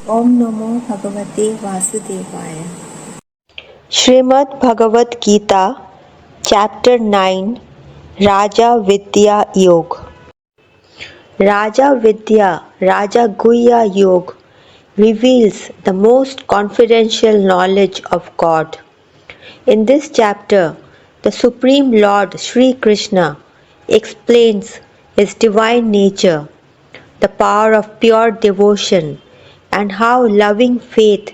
Om Namo Bhagavate Vasudevaya. Srimad Bhagavad Gita, Chapter 9, Raja Vidya Yog. Raja Vidya Raja Guhya Yog reveals the most confidential knowledge of God. In this chapter, the Supreme Lord Sri Krishna explains his divine nature, the power of pure devotion, and how loving faith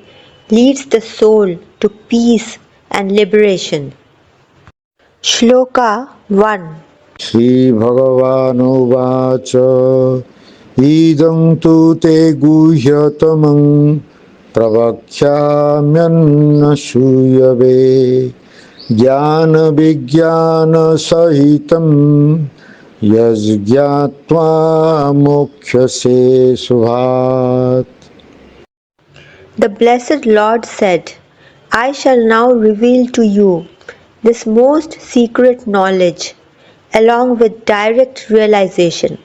leads the soul to peace and liberation. Shloka 1. श्रीभगवानुवाच इदं तु ते गुह्यतमं प्रवक्ष्याम्यन्नसूयवे ज्ञानविज्ञानसहितं यज्ञात्वा मोक्ष्यसे शुभात्. The blessed Lord said, I shall now reveal to you this most secret knowledge, along with direct realization.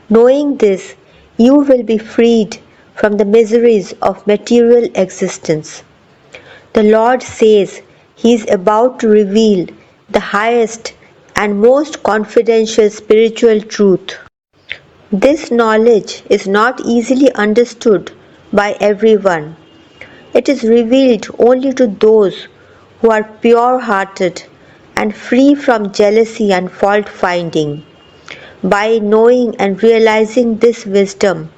Knowing this, you will be freed from the miseries of material existence. The Lord says He is about to reveal the highest and most confidential spiritual truth. This knowledge is not easily understood by everyone. It is revealed only to those who are pure-hearted and free from jealousy and fault-finding. By knowing and realizing this wisdom,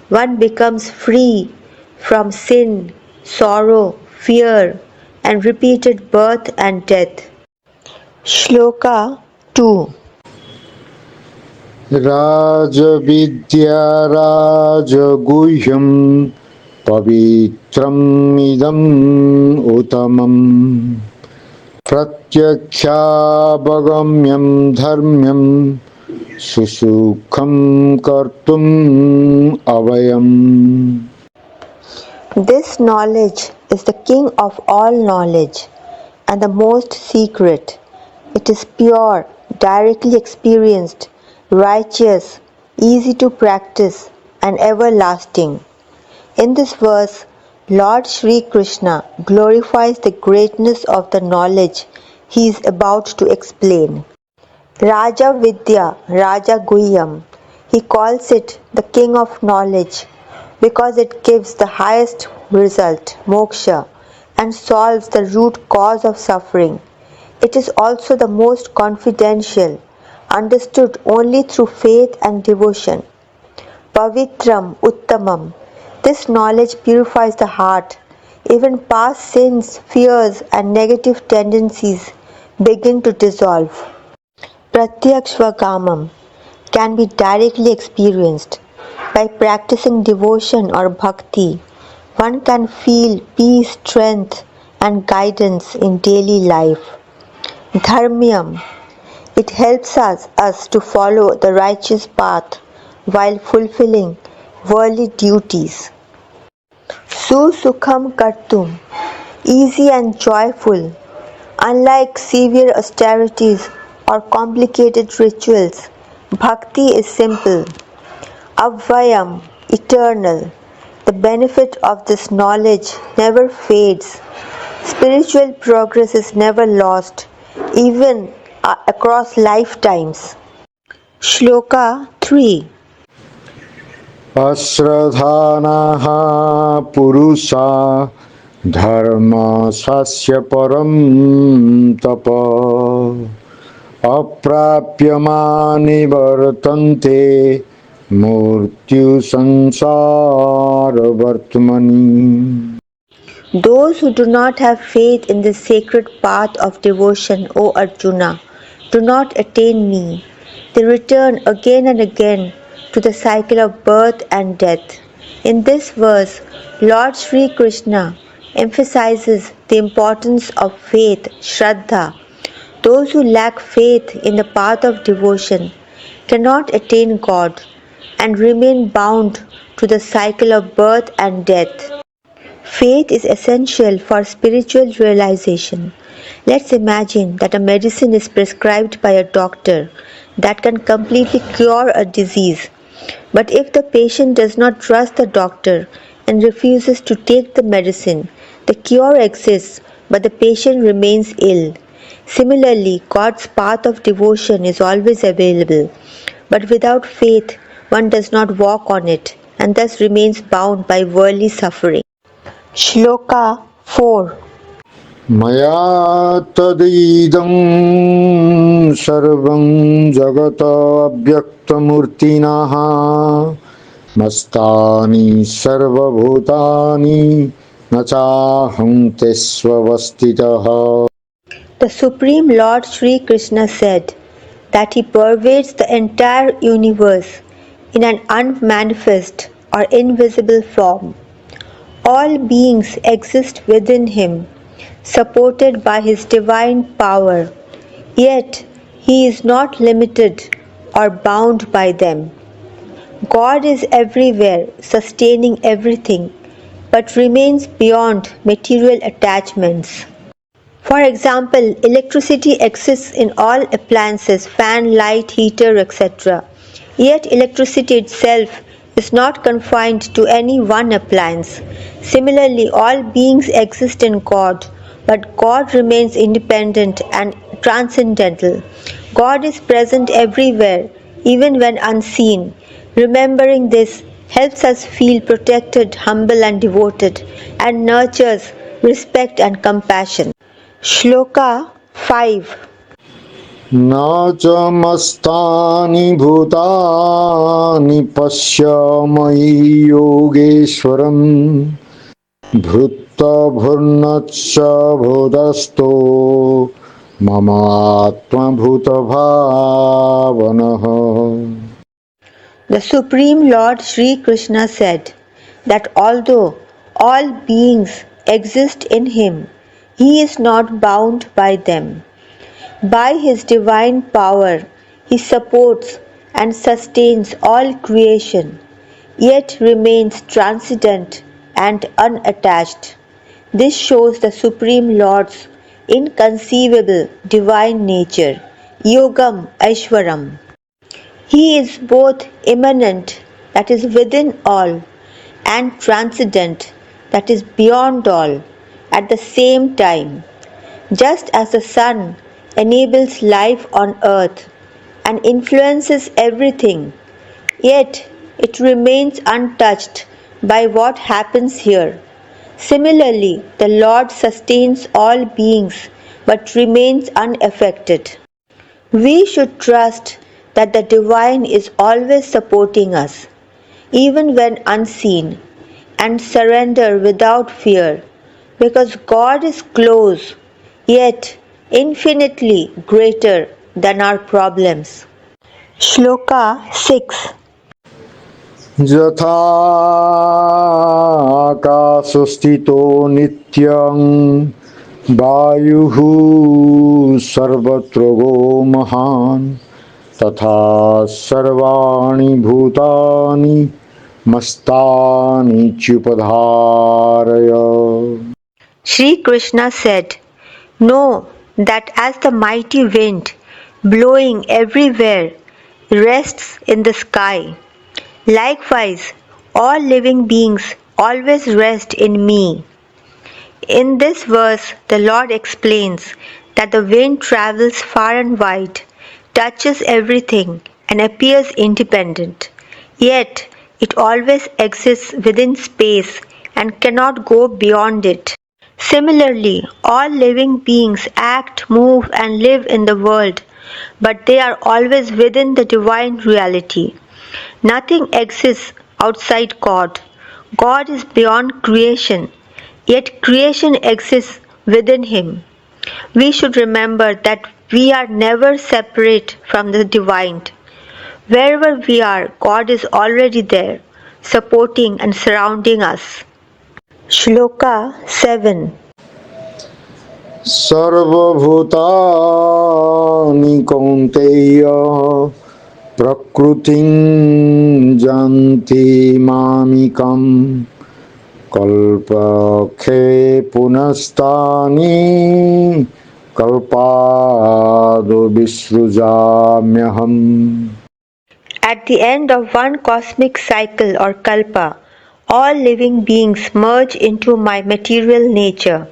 one becomes free from sin, sorrow, fear, and repeated birth and death. Shloka 2. राजविद्या राजगुह्यं पवित्रमिदम् उत्तमम् प्रत्यक्षावगम्यं धर्म्यं सुसुखं कर्तुम् अवयम्. This knowledge is the king of all knowledge and the most secret. It is pure, directly experienced, righteous, easy to practice, and everlasting. In this verse, Lord Sri Krishna glorifies the greatness of the knowledge he is about to explain. Raja Vidya, Raja Guhyam, he calls it the king of knowledge because it gives the highest result, moksha, and solves the root cause of suffering. It is also the most confidential, understood only through faith and devotion. Pavitram Uttamam. This knowledge purifies the heart. Even past sins, fears, and negative tendencies begin to dissolve. Pratyakshvagamam can be directly experienced. By practicing devotion or bhakti, one can feel peace, strength, and guidance in daily life. Dharmyam. It helps us to follow the righteous path while fulfilling worldly duties. Susukham kartum. Easy and joyful. Unlike severe austerities or complicated rituals, bhakti is simple. Avvayam, eternal. The benefit of this knowledge never fades. Spiritual progress is never lost, even across lifetimes. Shloka 3. अश्रधानाः पुरुषा धर्मस्य परं तप अप्राप्यमानि वर्तन्ते मृत्युसंसारवर्त्मनि. Those who do not have faith in the sacred path of devotion, O Arjuna, do not attain me. They return again and again to the cycle of birth and death. In this verse, Lord Sri Krishna emphasizes the importance of faith, Shraddha. Those who lack faith in the path of devotion cannot attain God and remain bound to the cycle of birth and death. Faith is essential for spiritual realization. Let's imagine that a medicine is prescribed by a doctor that can completely cure a disease. But if the patient does not trust the doctor and refuses to take the medicine, the cure exists, but the patient remains ill. Similarly, God's path of devotion is always available, but without faith one does not walk on it and thus remains bound by worldly suffering. Shloka 4. Maya tadidam sarvam jagata avyaktamurtinaha mastani sarvabhutani nachaham tesvavastitaha. The Supreme Lord Sri Krishna said that he pervades the entire universe in an unmanifest or invisible form. All beings exist within him, supported by his divine power, yet he is not limited or bound by them. God is everywhere, sustaining everything, but remains beyond material attachments. For example, electricity exists in all appliances, fan, light, heater, etc. Yet electricity itself is not confined to any one appliance. Similarly, all beings exist in God, but God remains independent and transcendental. God is present everywhere, even when unseen. Remembering this helps us feel protected, humble and devoted, and nurtures respect and compassion. Shloka 5. Na cha mastani bhutani pasya mayi yogeshwaram bhrutta bhurnacha bhudasto mamatma bhuta bhavanaha. The Supreme Lord Sri Krishna said that although all beings exist in him, he is not bound by them. By his divine power, he supports and sustains all creation, yet remains transcendent and unattached. This shows the Supreme Lord's inconceivable divine nature, Yogam Aishwaram. He is both immanent, that is within all, and transcendent, that is beyond all, at the same time. Just as the sun enables life on earth and influences everything, yet it remains untouched by what happens here. Similarly, the Lord sustains all beings but remains unaffected. We should trust that the Divine is always supporting us, even when unseen, and surrender without fear, because God is close, yet infinitely greater than our problems. Shloka 6. यथा आकाशस्थितो नित्यं वायुः सर्वत्र गो महान् तथा सर्वाणि भूतानि मस्तानि च्युपधारय. Sri Krishna said, know that as the mighty wind blowing everywhere rests in the sky, likewise all living beings always rest in me. In this verse, the Lord explains that the wind travels far and wide, touches everything, and appears independent. Yet, it always exists within space and cannot go beyond it. Similarly, all living beings act, move, and live in the world, but they are always within the divine reality. Nothing exists outside God. God is beyond creation, yet creation exists within him. We should remember that we are never separate from the divine. Wherever we are, God is already there, supporting and surrounding us. Shloka 7. सर्वभूतानि कौन्तेय प्रकृतिं जानति मामिकं कल्पखे पुनस्तानि कल्पादो विसृजाम्यहम्. At the end of one cosmic cycle or kalpa, all living beings merge into my material nature.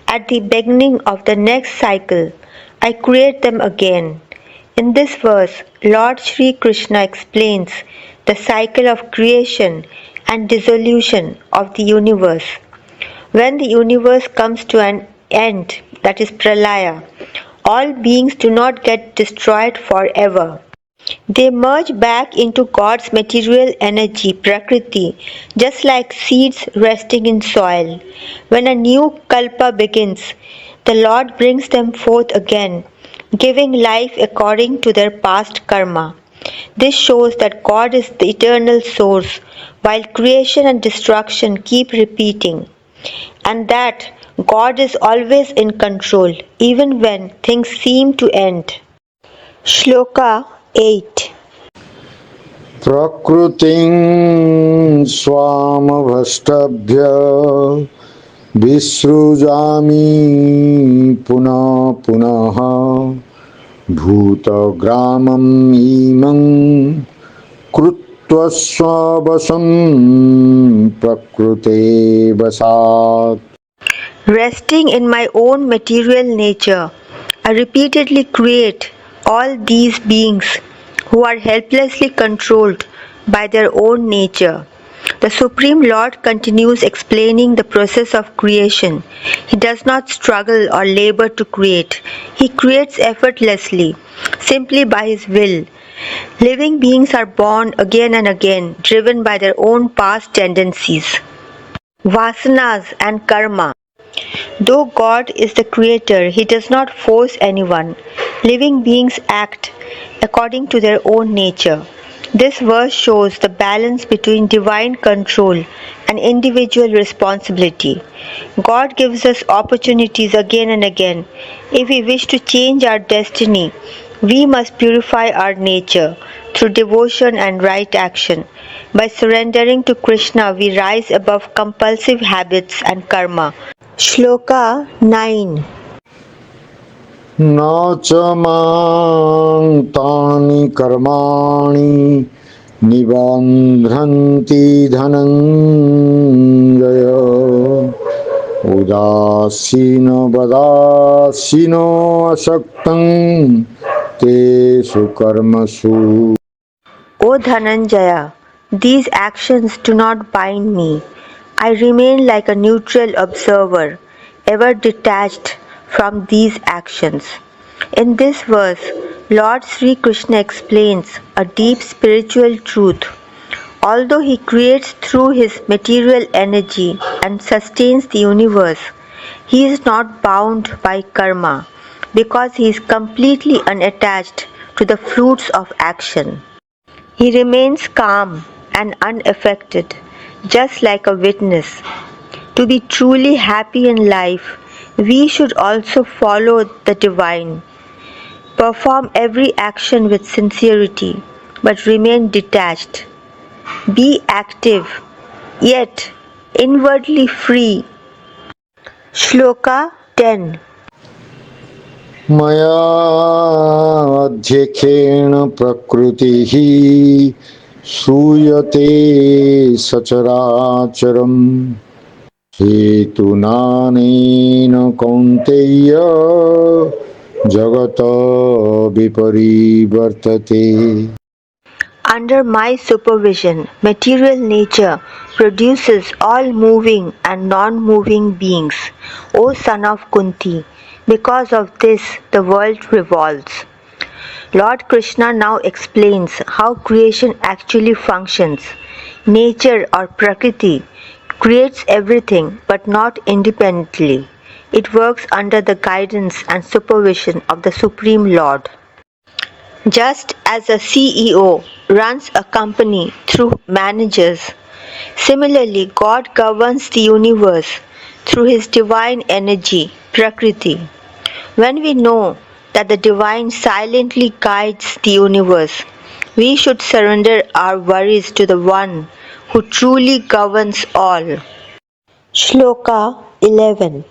At the beginning of the next cycle, I create them again. In this verse, Lord Sri Krishna explains the cycle of creation and dissolution of the universe. When the universe comes to an end, that is pralaya, all beings do not get destroyed forever. They merge back into God's material energy, Prakriti, just like seeds resting in soil. When a new kalpa begins, the Lord brings them forth again, giving life according to their past karma. This shows that God is the eternal source, while creation and destruction keep repeating, and that God is always in control, even when things seem to end. Shloka 8. प्रकृतिं स्वामभष्टभ्य विसृजामि पुनः पुनः भूतग्रामम् इमं कृत्वा स्ववशं प्रकृते वशात्. Resting in my own material nature, I repeatedly create all these beings who are helplessly controlled by their own nature. The Supreme Lord continues explaining the process of creation. He does not struggle or labor to create. He creates effortlessly, simply by His will. Living beings are born again and again, driven by their own past tendencies, vasanas and karma. Though God is the creator, He does not force anyone. Living beings act according to their own nature. This verse shows the balance between divine control and individual responsibility. God gives us opportunities again and again. If we wish to change our destiny, we must purify our nature through devotion and right action. By surrendering to Krishna, we rise above compulsive habits and karma. Shloka 9. न च मां तानि कर्माणि निबध्नन्ति धनञ्जय उदासीनो असक्तं तेषु कर्मसु. O Dhananjaya, these actions do not bind me. I remain like a neutral observer, ever detached from these actions. In this verse, Lord Sri Krishna explains a deep spiritual truth. Although He creates through His material energy and sustains the universe, He is not bound by karma because He is completely unattached to the fruits of action. He remains calm and unaffected, just like a witness. To be truly happy in life, we should also follow the divine. Perform every action with sincerity, but remain detached. Be active, yet inwardly free. Shloka 10. मयाध्यक्षेण प्रकृतिः श्रूयते सचराचरम् हेतुनानेन कौन्तेय जगत विपरिवर्तते. Under my supervision, material nature produces all moving and non-moving beings, O son of Kunti. Because of this, the world revolves. Lord Krishna now explains how creation actually functions. Nature or Prakriti creates everything but not independently. It works under the guidance and supervision of the Supreme Lord. Just as a CEO runs a company through managers, similarly God governs the universe through His divine energy, Prakriti. When we know that the divine silently guides the universe, we should surrender our worries to the one who truly governs all. Shloka 11.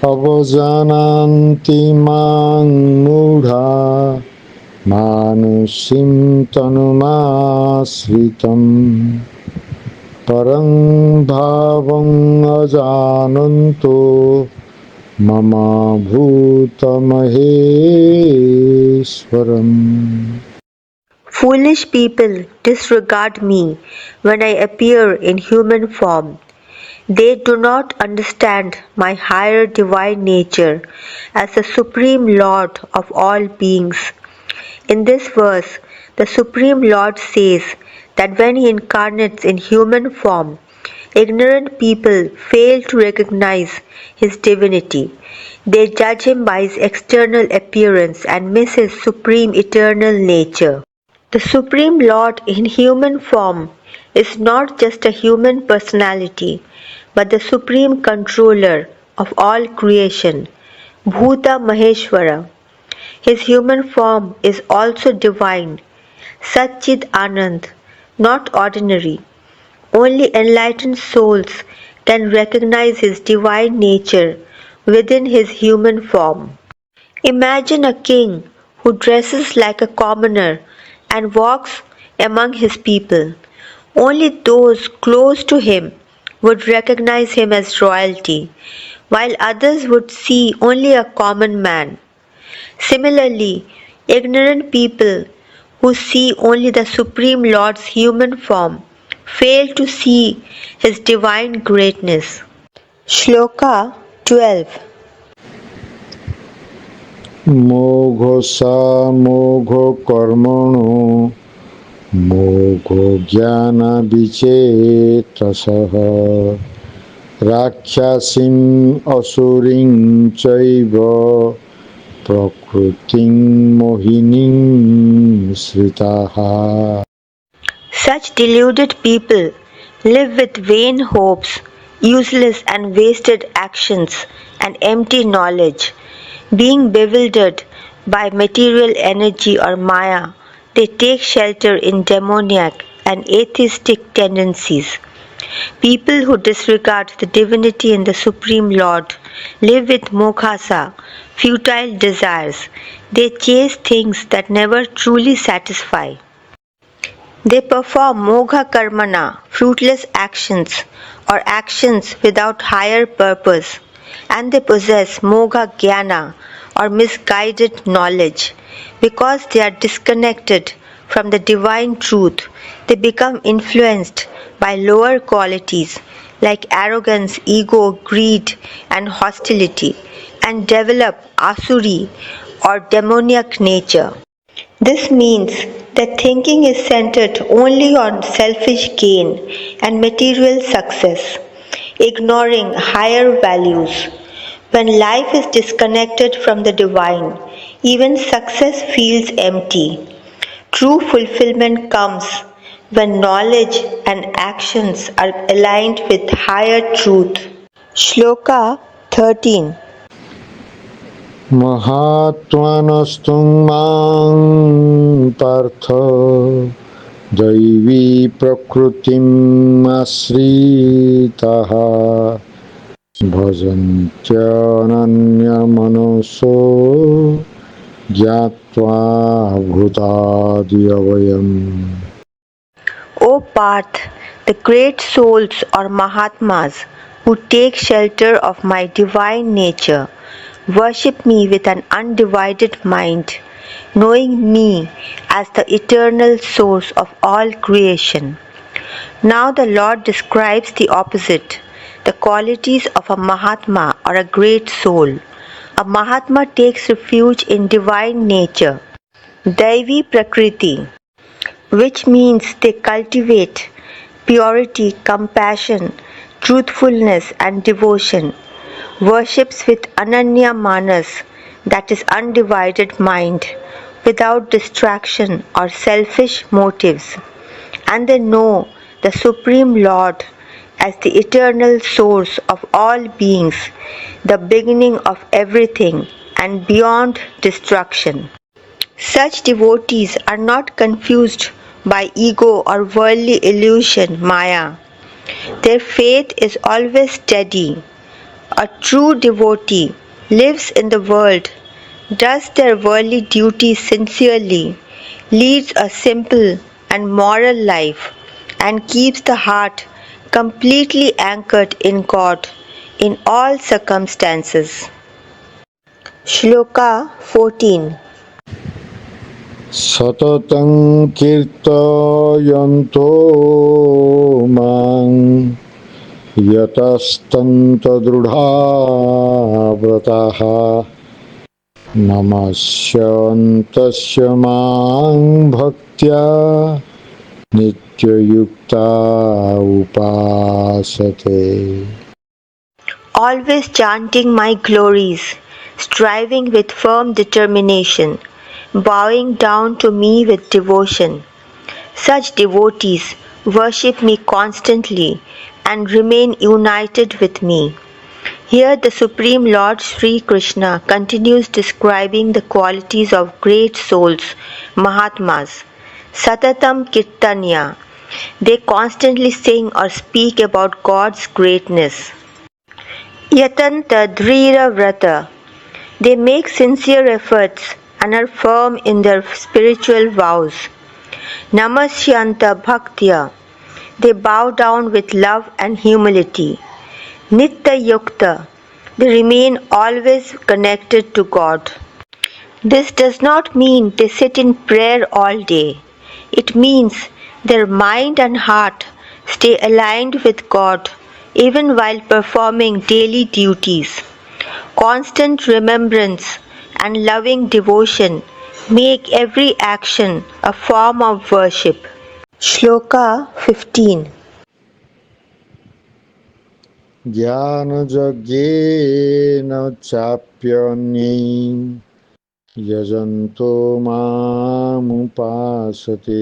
अवजानन्ति मां मूढा मानुषीं तनुमाश्रितं परं भावं अजानन्तो मम भूतमहेश्वरम्. Foolish people disregard me when I appear in human form. They do not understand my higher divine nature as the Supreme Lord of all beings. In this verse, the Supreme Lord says that when He incarnates in human form, ignorant people fail to recognize His divinity. They judge Him by His external appearance and miss His supreme eternal nature. The Supreme Lord in human form is not just a human personality, but the Supreme Controller of all creation, Bhuta Maheshwara. His human form is also divine, Satchid Anand, not ordinary. Only enlightened souls can recognize his divine nature within his human form. Imagine a king who dresses like a commoner and walks among his people. Only those close to him would recognize him as royalty, while others would see only a common man. Similarly, ignorant people who see only the Supreme Lord's human form fail to see his divine greatness. Shloka 12. मोघोषा मोघो कर्मणो मोघो ज्ञान विचेतसः राक्षसीं असुरीं चैव प्रकृतिं मोहिनीं श्रिताः. Such deluded people live with vain hopes, useless and wasted actions, and empty knowledge. Being bewildered by material energy or maya, they take shelter in demoniac and atheistic tendencies. People who disregard the divinity in the Supreme Lord live with mokhasa, futile desires. They chase things that never truly satisfy. They perform mogha karmana, fruitless actions, or actions without higher purpose, and they possess mogha jnana, or misguided knowledge. Because they are disconnected from the divine truth, they become influenced by lower qualities like arrogance, ego, greed, and hostility, and develop asuri, or demoniac nature. This means that thinking is centered only on selfish gain and material success, ignoring higher values. When life is disconnected from the divine, even success feels empty. True fulfillment comes when knowledge and actions are aligned with higher truth. Shloka 13. महात्मनस्तुं मां पार्थ दैवी प्रकृतिम् आश्रिताः भजन्त्यनन्यमनसो ज्ञात्वा भूताद्यवयम्. O Parth, the great souls or Mahatmas who take shelter of my divine nature, worship me with an undivided mind, knowing me as the eternal source of all creation. Now the Lord describes the opposite, the qualities of a Mahatma or a great soul. A Mahatma takes refuge in divine nature, Daivi Prakriti, which means they cultivate purity, compassion, truthfulness and devotion, worships with Ananya Manas, that is undivided mind, without distraction or selfish motives, and they know the Supreme Lord as the eternal source of all beings, the beginning of everything and beyond destruction. Such devotees are not confused by ego or worldly illusion, Maya. Their faith is always steady. A true devotee lives in the world does their worldly duties sincerely, leads a simple and moral life, and keeps the heart completely anchored in God in all circumstances. Shloka 14. Satatam kirtayanto mang yatastanta drudha Namasyantasya mang bhaktya nityayukta upasate. Always chanting my glories, striving with firm determination, bowing down to me with devotion. Such devotees worship me constantly and remain united with me. Here the Supreme Lord Sri Krishna continues describing the qualities of great souls, Mahatmas. Satatam Kirtanya. They constantly sing or speak about God's greatness. Yatanta Drira Vrata. They make sincere efforts and are firm in their spiritual vows. Namasyanta Bhaktya. They bow down with love and humility. Nitya Yukta. They remain always connected to God. This does not mean they sit in prayer all day. It means their mind and heart stay aligned with God even while performing daily duties. Constant remembrance and loving devotion make every action a form of worship. Shloka 15. Jnana chapyani yajanto mamupasate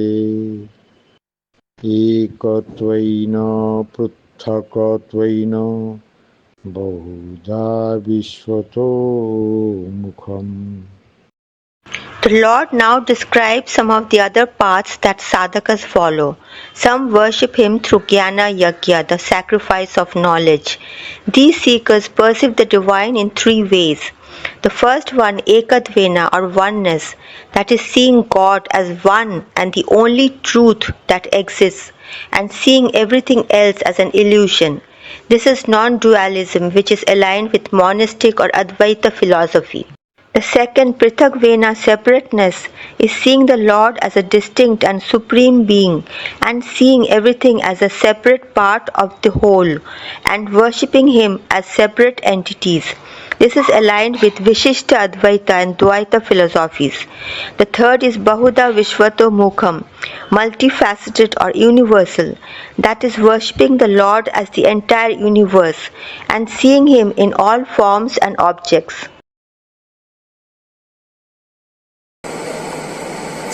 ekatvaina pruthakatvaina bahudha vishvato mukham. The Lord now describes some of the other paths that sadhakas follow. Some worship Him through Jnana Yajna, the sacrifice of knowledge. These seekers perceive the divine in three ways. The first one, Ekadvena or oneness, that is seeing God as one and the only truth that exists, and seeing everything else as an illusion. This is non-dualism, which is aligned with monistic or Advaita philosophy. The second, Prithakvena, separateness, is seeing the Lord as a distinct and supreme being and seeing everything as a separate part of the whole and worshipping Him as separate entities. This is aligned with Vishishta Advaita and Dvaita philosophies. The third is Bahuda Vishvato Mukham, multifaceted or universal, that is worshipping the Lord as the entire universe and seeing Him in all forms and objects.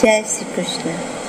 Jai Shri Krishna.